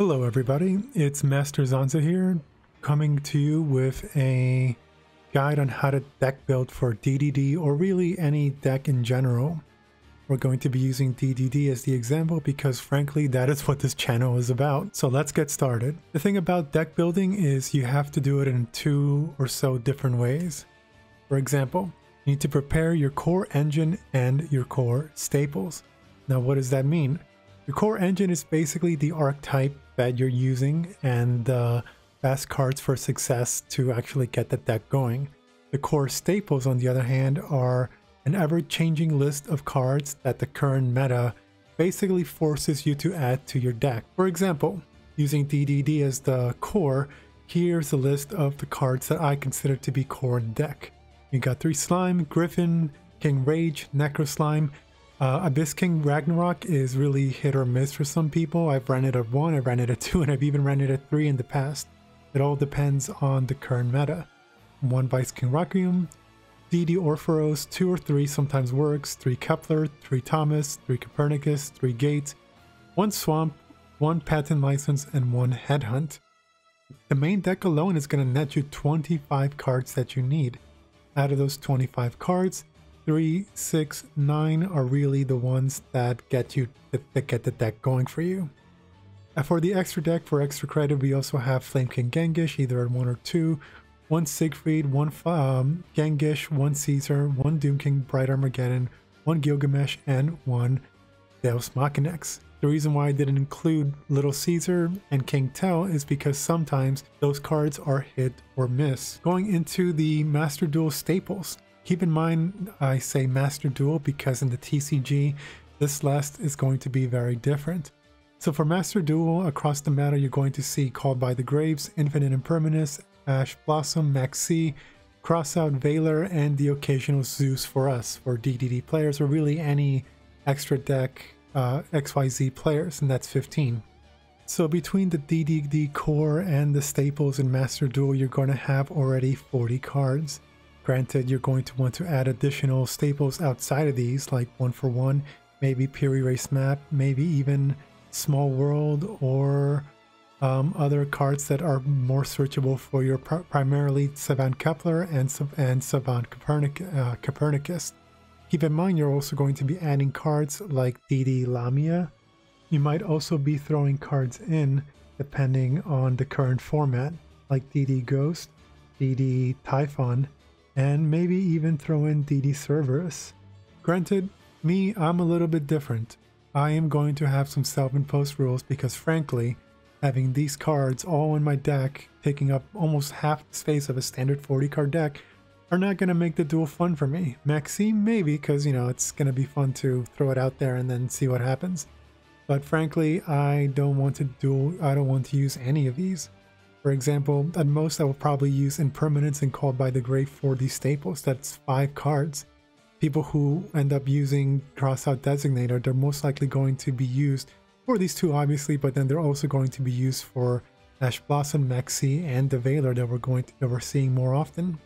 Hello everybody, it's Master Zanza here, coming to you with a guide on how to deck build for DDD or really any deck in general. We're going to be using DDD as the example because frankly that is what this channel is about. So let's get started. The thing about deck building is you have to do it in 2 or so different ways. For example, you need to prepare your core engine and your core staples. Now what does that mean? Your core engine is basically the archetype that you're using and the best cards for success to actually get the deck going. The core staples, on the other hand, are an ever-changing list of cards that the current meta basically forces you to add to your deck. For example, using DDD as the core, here's a list of the cards that I consider to be core in the deck. You got 3 Slime, Griffin, King Rage, Necro Slime. Abyss King Ragnarok is really hit or miss for some people. I've ran it at 1, I've ran it at 2, and I've even ran it at 3 in the past. It all depends on the current meta. 1 Vice King Requiem, DD Orpheros, 2 or 3 sometimes works, 3 Kepler, 3 Thomas, 3 Copernicus, 3 Gates, 1 Swamp, 1 Patent License, and 1 Headhunt. The main deck alone is going to net you 25 cards that you need. Out of those 25 cards, 3, 6, 9 are really the ones that get the deck going for you. And for the extra deck, for extra credit, we also have Flame King Gengish, either at 1 or 2, 1 Siegfried, 1 Gengish, 1 Caesar, 1 Doom King Bright Armageddon, 1 Gilgamesh, and 1 Deus Machinex. The reason why I didn't include Little Caesar and King Tell is because sometimes those cards are hit or miss. Going into the Master Duel staples. Keep in mind, I say Master Duel because in the TCG, this list is going to be very different. So for Master Duel, across the meta, you're going to see Called by the Graves, Infinite Impermanence, Ash Blossom, Maxi, Crossout, Valor, and the occasional Zeus for us, for DDD players, or really any extra deck XYZ players, and that's 15. So between the DDD core and the staples in Master Duel, you're going to have already 40 cards. Granted, you're going to want to add additional staples outside of these, like 1 for 1, maybe Pure Erase Map, maybe even Small World, or other cards that are more searchable for your primarily Savant Kepler and Savant Copernicus. Keep in mind, you're also going to be adding cards like DD Lamia. You might also be throwing cards in depending on the current format, like DD Ghost, DD Typhon, and maybe even throw in DD Cerberus. Granted, I'm a little bit different. I am going to have some self-imposed rules because frankly, having these cards all in my deck, taking up almost half the space of a standard 40 card deck, are not going to make the duel fun for me. Maxime maybe, because you know, it's going to be fun to throw it out there and then see what happens. But frankly, I don't want to use any of these. For example, at most I will probably use Impermanence and Called by the Grave for these staples. That's 5 cards. People who end up using Crossout Designator, they're most likely going to be used for these 2 obviously, but then they're also going to be used for Ash Blossom, Maxi, and the Valor that we're seeing more often.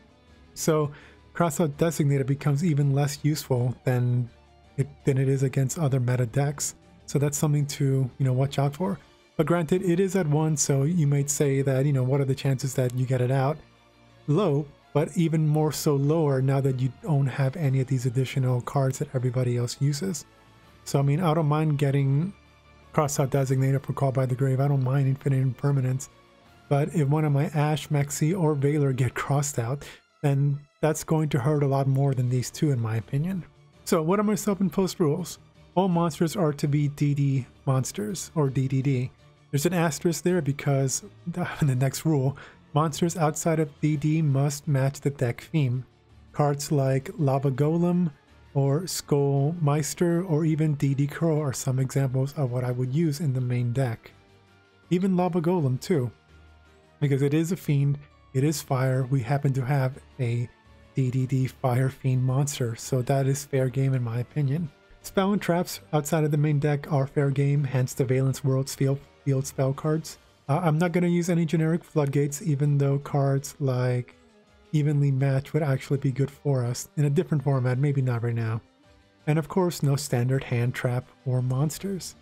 So Crossout Designator becomes even less useful than it is against other meta decks. So that's something to, watch out for. But granted, it is at 1, so you might say that, what are the chances that you get it out? Low, but even more so lower now that you don't have any of these additional cards that everybody else uses. So, I don't mind getting Crossout Designator for Call by the Grave. I don't mind Infinite Impermanence. But if one of my Ash, Maxi, or Valor get crossed out, then that's going to hurt a lot more than these 2 in my opinion. So, what are my self-imposed rules? All monsters are to be DD monsters, or DDD. There's an asterisk there because in the next rule, monsters outside of DD must match the deck theme. Cards like Lava Golem or Skull Meister or even DD Crow are some examples of what I would use in the main deck. Even Lava Golem too, because it is a fiend, it is fire, we happen to have a DDD Fire Fiend monster, so that is fair game in my opinion. Spell and traps outside of the main deck are fair game, hence the Valence World's field spell cards. I'm not going to use any generic floodgates, even though cards like Evenly Match would actually be good for us in a different format, maybe not right now. And of course, no standard hand trap or monsters.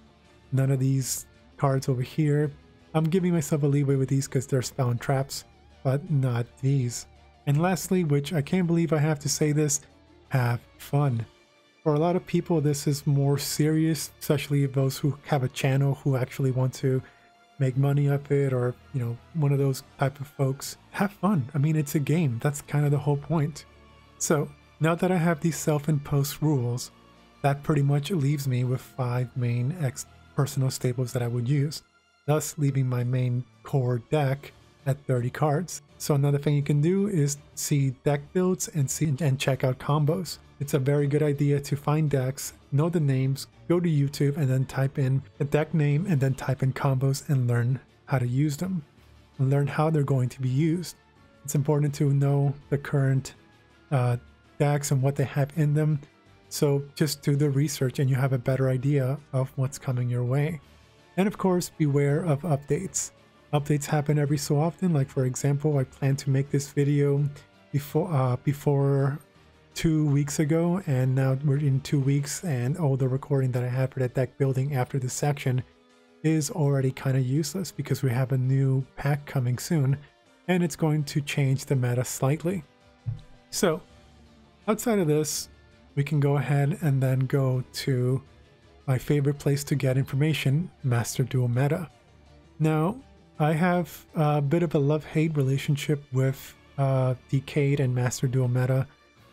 None of these cards over here I'm giving myself a leeway with these because they're spawn traps, but not these. And lastly, which I can't believe I have to say this, have fun. For a lot of people, this is more serious, especially those who have a channel who actually want to make money of it, or, you know, one of those type of folks. Have fun. I mean, it's a game. That's kind of the whole point. So now that I have these self-imposed rules, that pretty much leaves me with 5 main personal staples that I would use, thus leaving my main core deck at 30 cards. So another thing you can do is see deck builds and check out combos. It's a very good idea to find decks, know the names, go to YouTube, and then type in the deck name and then type in combos and learn how to use them and learn how they're going to be used. It's important to know the current decks and what they have in them. So just do the research and you have a better idea of what's coming your way. And of course, beware of updates. Updates happen every so often. Like for example, I plan to make this video before 2 weeks ago, and now we're in 2 weeks, and all the recording that I had for that deck building after this section is already kind of useless because we have a new pack coming soon, and it's going to change the meta slightly. So outside of this, we can go ahead and then go to my favorite place to get information, Master Duel Meta. Now, I have a bit of a love-hate relationship with Decade and Master Duel Meta.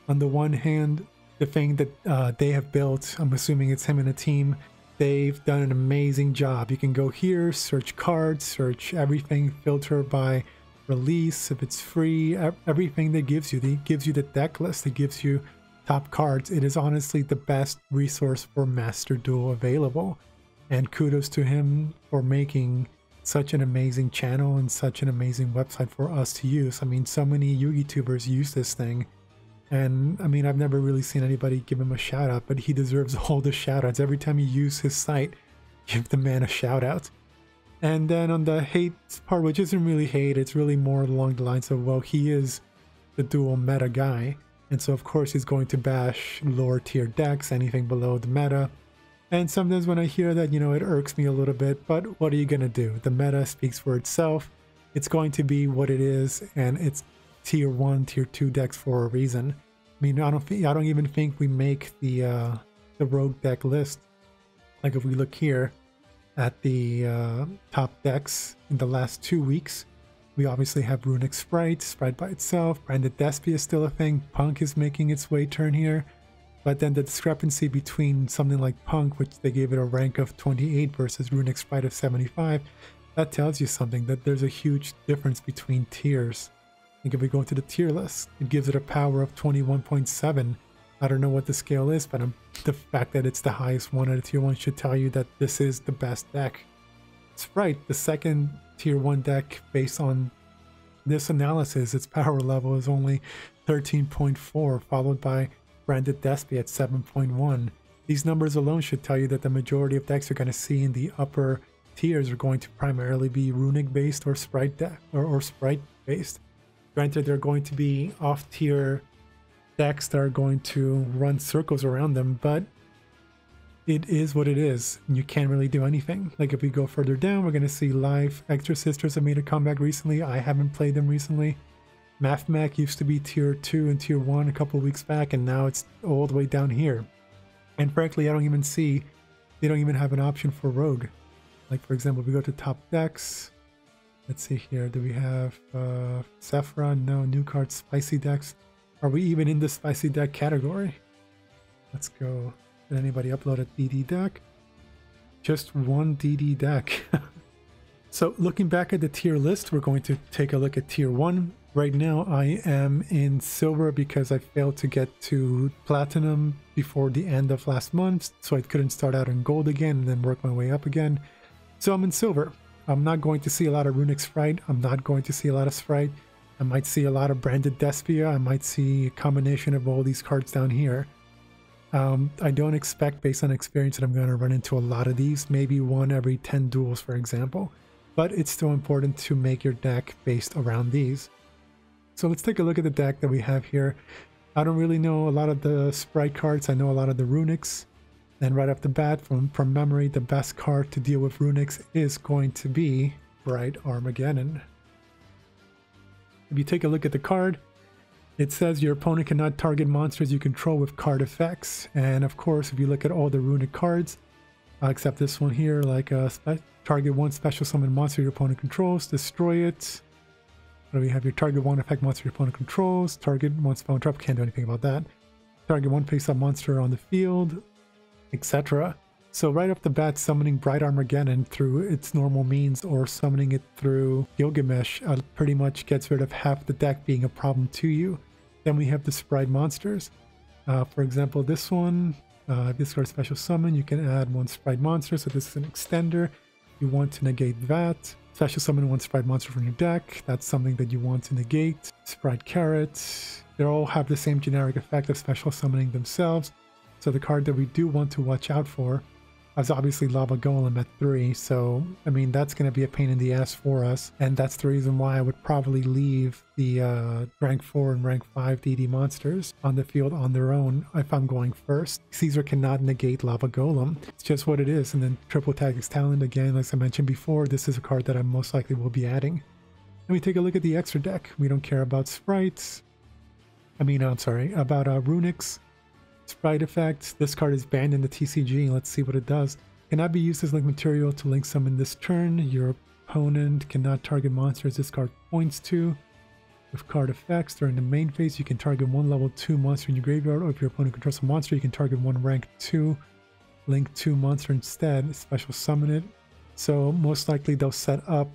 On the one hand, the thing that they have built, I'm assuming it's him and a team, they've done an amazing job. You can go here, search cards, search everything, filter by release, if it's free, everything they gives you. They gives you the deck list, it gives you top cards. It is honestly the best resource for Master Duel available. And kudos to him for making such an amazing channel and such an amazing website for us to use. I mean, so many YouTubers use this thing. And I mean, I've never really seen anybody give him a shout out, but he deserves all the shout outs. Every time you use his site, give the man a shout out. And then on the hate part, which isn't really hate, it's really more along the lines of, well, he is the dual meta guy. And so of course he's going to bash lower tier decks, anything below the meta. And sometimes when I hear that, you know, it irks me a little bit, but what are you going to do? The meta speaks for itself. It's going to be what it is, and it's tier 1, tier 2 decks for a reason. I mean, I don't even think we make the rogue deck list. Like if we look here at the top decks in the last 2 weeks, we obviously have Runic Sprite by itself. Branded Despia is still a thing. Punk is making its way turn here. But then the discrepancy between something like Punk, which they gave it a rank of 28 versus Runic Sprite of 75, that tells you something, that there's a huge difference between tiers. Like if we go into the tier list, it gives it a power of 21.7. I don't know what the scale is, but the fact that it's the highest one out of tier 1 should tell you that this is the best deck. Sprite, the second tier 1 deck based on this analysis, its power level is only 13.4, followed by Branded Despia at 7.1. These numbers alone should tell you that the majority of decks you're going to see in the upper tiers are going to primarily be Runic based or Sprite deck or Sprite based. Granted, they're going to be off-tier decks that are going to run circles around them, but it is what it is. You can't really do anything. Like if we go further down, we're going to see Live Extra Sisters have made a comeback recently. I haven't played them recently. MathMac used to be tier 2 and tier 1 a couple weeks back, and now it's all the way down here. And frankly, I don't even see, they don't even have an option for Rogue. Like for example, if we go to top decks, let's see here, do we have Sephra? No. New card, spicy decks. Are we even in the spicy deck category? Let's go. Did anybody upload a DD deck? Just one DD deck. So looking back at the tier list, we're going to take a look at tier 1. Right now I am in silver because I failed to get to platinum before the end of last month, so I couldn't start out in gold again and then work my way up again. So I'm in silver. I'm not going to see a lot of Runic Sprite. I'm not going to see a lot of Sprite. I might see a lot of Branded Despia. I might see a combination of all these cards down here. I don't expect, based on experience, that I'm going to run into a lot of these. Maybe one every 10 duels, for example. But it's still important to make your deck based around these. So let's take a look at the deck that we have here. I don't really know a lot of the Sprite cards. I know a lot of the Runics. And right off the bat, from memory, the best card to deal with Runics is going to be Bright Armageddon. If you take a look at the card, it says your opponent cannot target monsters you control with card effects. And of course, if you look at all the runic cards, except this one here, like target one special summon monster your opponent controls, destroy it. So we have your target one effect monster your opponent controls, target one spell and trap, can't do anything about that. Target one face-up monster on the field, etc. So right off the bat, summoning Bright Armageddon through its normal means or summoning it through Gilgamesh pretty much gets rid of half the deck being a problem to you. Then we have the Sprite monsters. For example, this one, discard special summon, you can add one Sprite monster, so this is an extender. You want to negate that. Special summon one Sprite monster from your deck, that's something that you want to negate. Sprite Carrot, they all have the same generic effect of special summoning themselves. So the card that we do want to watch out for is obviously Lava Golem at 3, so I mean that's going to be a pain in the ass for us, and that's the reason why I would probably leave the rank 4 and rank 5 DD monsters on the field on their own if I'm going first. Caesar cannot negate Lava Golem, it's just what it is. And then Triple Tactics Talent, again, as I mentioned before, this is a card that I most likely will be adding. Let me take a look at the extra deck. We don't care about sprites, I'm sorry, about runics. Sprite effect, this card is banned in the TCG. Let's see what it does. Cannot be used as link material to link summon this turn. Your opponent cannot target monsters this card points to. With card effects, during the main phase, you can target one level 2 monster in your graveyard, or if your opponent controls a monster, you can target one rank 2 link 2 monster instead. Special summon it. So most likely they'll set up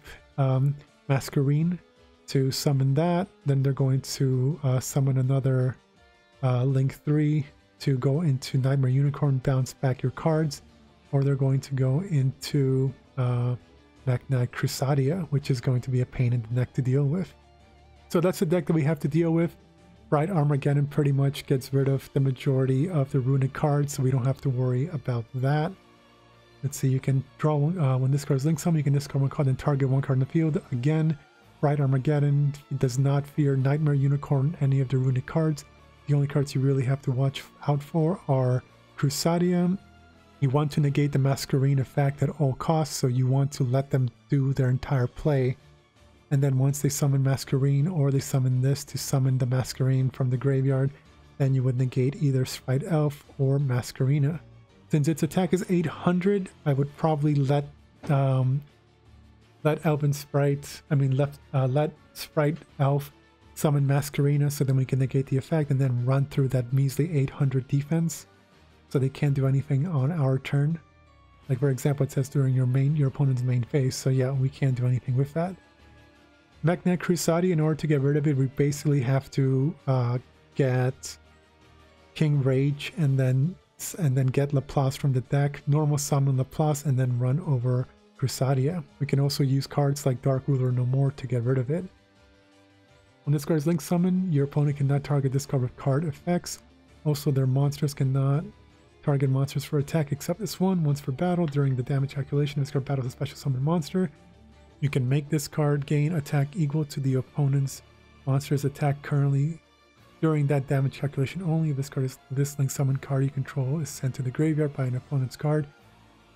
Masquerine to summon that. Then they're going to summon another link 3 to go into Nightmare Unicorn, bounce back your cards, or they're going to go into Mekk-Knight Crusadia, which is going to be a pain in the neck to deal with. So that's the deck that we have to deal with. Bright Armageddon pretty much gets rid of the majority of the runic cards, so we don't have to worry about that. Let's see, you can draw one, when this card is linked summon, you can discard one card and target one card in the field. Again, Bright Armageddon does not fear Nightmare Unicorn, any of the runic cards. The only cards you really have to watch out for are Crusadia. You want to negate the Masquerine effect at all costs, so you want to let them do their entire play. And then once they summon Masquerine, or they summon this to summon the Masquerine from the graveyard, then you would negate either Sprite Elf or Masquerina. Since its attack is 800, I would probably let Elven Sprite, let Sprite Elf summon Masquerina, so then we can negate the effect and then run through that measly 800 defense, so they can't do anything on our turn. Like for example, it says during your opponent's main phase, so yeah, we can't do anything with that. Mekk-Knight Crusadia, in order to get rid of it, we basically have to get King Rage and then get Laplace from the deck, normal summon Laplace, and then run over Crusadia. We can also use cards like Dark Ruler No More to get rid of it. When this card is link summon, your opponent cannot target this card with card effects. Also, their monsters cannot target monsters for attack except this one. Once for battle, during the damage calculation, this card battles a special summon monster. You can make this card gain attack equal to the opponent's monster's attack currently during that damage calculation only. If this link summon card you control is sent to the graveyard by an opponent's card,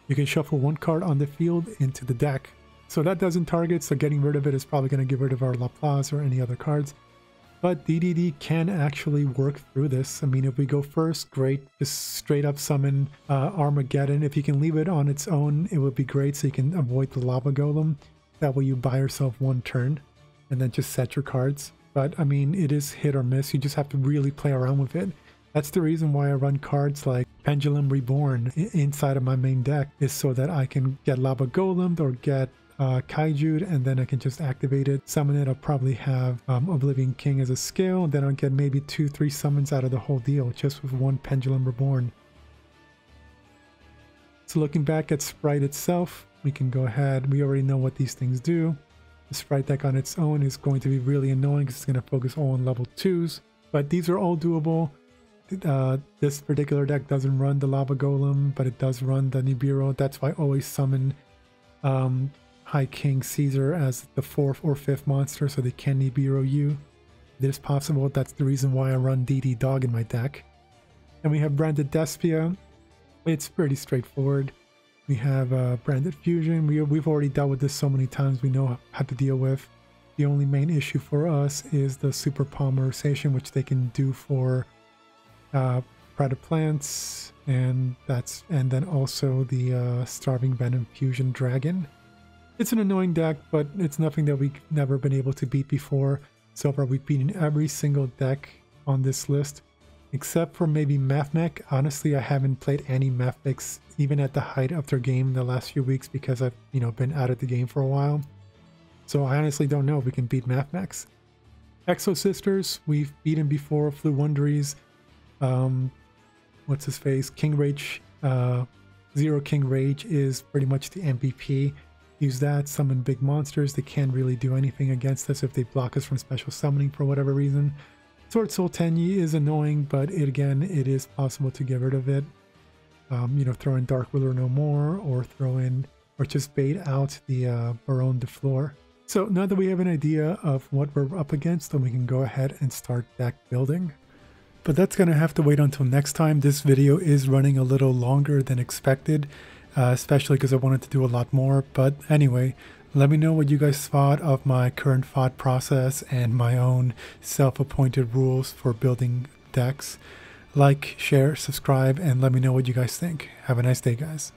you can shuffle one card on the field into the deck. So that doesn't target, so getting rid of it is probably going to get rid of our Laplace or any other cards. But DDD can actually work through this. I mean, if we go first, great. Just straight up summon Armageddon. If you can leave it on its own, it would be great, so you can avoid the Lava Golem. That way you buy yourself one turn and then just set your cards. But I mean, it is hit or miss. You just have to really play around with it. That's the reason why I run cards like Pendulum Reborn inside of my main deck, is so that I can get Lava Golem or get Kaiju'd, and then I can just activate it, summon it. I'll probably have Oblivion King as a scale, and then I'll get maybe 2-3 summons out of the whole deal just with one Pendulum Reborn. So looking back at Sprite itself, we can go ahead, we already know what these things do. The Sprite deck on its own is going to be really annoying because it's going to focus all on level 2s, but these are all doable. This particular deck doesn't run the Lava Golem, but it does run the Nibiru. That's why I always summon High King Caesar as the 4th or 5th monster, so they can Nibiru you. It is possible. That's the reason why I run DD Dog in my deck. And we have Branded Despia. It's pretty straightforward. We have Branded Fusion. We've already dealt with this so many times, we know how to deal with. The only main issue for us is the Super Polymerization, which they can do for Predator Plants, and then also the Starving Venom Fusion Dragon. It's an annoying deck, but it's nothing that we've never been able to beat before. So far, we've beaten every single deck on this list, except for maybe Mathmech. Honestly, I haven't played any Mathmechs even at the height of their game the last few weeks because I've been out of the game for a while. So I honestly don't know if we can beat Mathmechs. Exo Sisters, we've beaten before. Flu Wonderies, what's his face? King Rage, Zero King Rage is pretty much the MVP. Use that, summon big monsters. They can't really do anything against us if they block us from special summoning for whatever reason. Sword Soul Tenyi is annoying, but it is possible to get rid of it. Throw in Dark Ruler No More, or just bait out the Baron de Fleur. So now that we have an idea of what we're up against, then we can go ahead and start deck building. But that's going to have to wait until next time. This video is running a little longer than expected, especially because I wanted to do a lot more. But anyway, let me know what you guys thought of my current thought process and my own self-appointed rules for building decks. Like, share, subscribe, and let me know what you guys think. Have a nice day, guys.